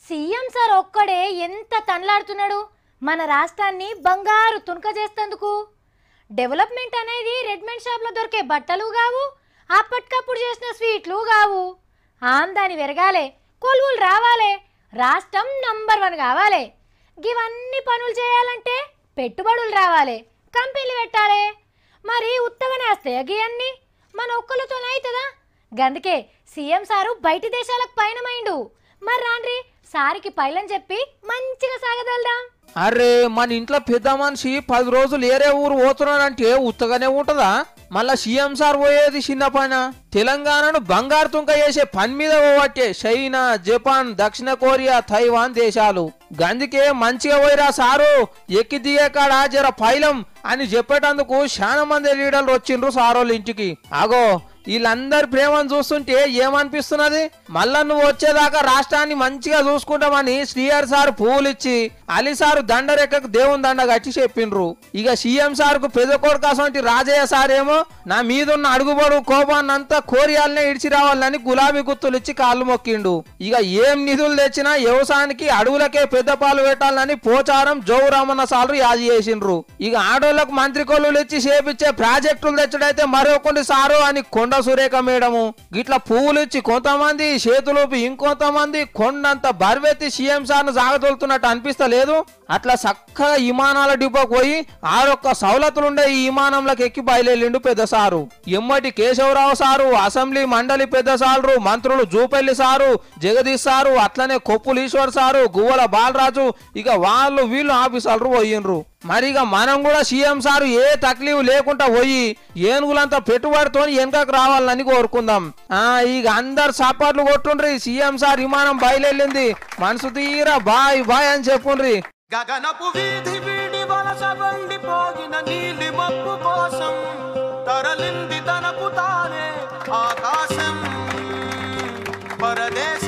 CM sir ఒక్కడే ఎంత తనలాడుతున్నాడు మన రాష్ట్రాన్ని బంగారు తునక చేస్తందుకు. డెవలప్మెంట్ అనేది రెడ్మెంట్ షాప్లో దొరికే బట్టలు కావు, అప్పటికప్పుడు చేసిన స్వీట్లు కావు. ఆందాని పెరగాలి, కొలువులు రావాలి, రాష్ట్రం నంబర్ 1 కావాలి. ఇవన్నీ పనులు చేయాలంటే పెట్టుబడులు రావాలి, కంపెనీలు పెట్టాలి. మరి ఉత్తగానే వస్తాయి గివన్నీ మన ఒక్కలతోనైతుందా? గందుకే సీఎం సారు బయటి దేశాలకు పయనమైండు. మరి రాండ్రి సారికి పైలని చెప్పి మంచిగా సాగదల్దాం. అరే మన ఇంట్లో పెద్ద మనిషి 10 రోజులు ఏరే ఊరు పోతున్నాడంటే ఉత్తగానే ఉంటదా? మళ్ళా సీఎం సార్ పోయేది చిన్న పైన. తెలంగాణను బంగారు తుంక చేసే పని మీద పోవట్టే చైనా, జపాన్, దక్షిణ కొరియా, తైవాన్ దేశాలు. గందుకే మంచిగా పోయిరా సారు, ఎక్కి దిగే కాడ జర పైలం అని చెప్పేటందుకు చాలా మంది లీడర్లు వచ్చిండ్రు సారోళ్ళ ఇంటికి. అగో వీళ్ళందరి ప్రేమను చూస్తుంటే ఏమనిపిస్తున్నది? మళ్ళా నువ్వు వచ్చేదాకా రాష్ట్రాన్ని మంచిగా చూసుకుంటామని శ్రీహరి సార్ పువ్వులు ఇచ్చి, అలీ సారు దండరెక్కకు దేవుని దండ కట్టి చెప్పిండ్రు. ఇక సీఎం సార్ కు పెద్ద కొడుకు రాజయ్య సార్ ఏమో నా మీదున్న అడుగుబడు కోపాన్నంతా కోరియాలనే ఇడిచి రావాలని గులాబీ గుత్తులు ఇచ్చి కాళ్ళు మొక్కిండు. ఇక ఏం నిధులు తెచ్చినా వ్యవసాయానికి అడవులకే పెద్ద పాలు పెట్టాలని పోచారం జౌరామన్న సార్లు యాది చేసిండ్రు. ఇక ఆడోళ్లకు మంత్రి కొలువులు ఇచ్చి చేపించే ప్రాజెక్టులు తెచ్చడైతే మరొకటి సారు అని కొండ సురేఖ మేడము గిట్లా పువ్వులు ఇచ్చి కొంతమంది, చేతులూపి ఇంకొంతమంది కొండంత బర్వెత్తి సీఎం సార్ ను జాగతోలుతున్నట్టు అనిపిస్తలేదు. అట్లా చక్కగా విమానాల డిపోకు పోయి 6 సౌలతులుండే ఈ విమానంలోకి ఎక్కి బయలుదేరిండు పెద్ద సారు. ఎమ్మటి కేశవరావు సారు, అసెంబ్లీ మండలి పెద్ద సారు, మంత్రులు జూపల్లి సారు, జగదీష్ సారు, అట్లనే కొప్పులు ఈశ్వర్ సారు, గువ్వల బాలరాజు, ఇక వాళ్ళు వీళ్ళు ఆఫీసర్లు పోయిండ్రు. మరిగా మనం కూడా సీఎం సారు ఏ తక్లీఫ్ లేకుండా పోయి ఏనుగులంతా పెట్టుబడితో వెనకకు రావాలని కోరుకుందాం. ఇక అందరు సపాట్లు కొట్టుండ్రి. సీఎం సార్ విమానం బయలుదేరింది, మనసు తీరా బాయ్ బాయ్ అని చెప్పుండ్రి. గగనపు వీధి వీడి వలస వండిపోగిన నీలి మబ్బు కోసం తరలింది తనకు తానే ఆకాశం పరదేశ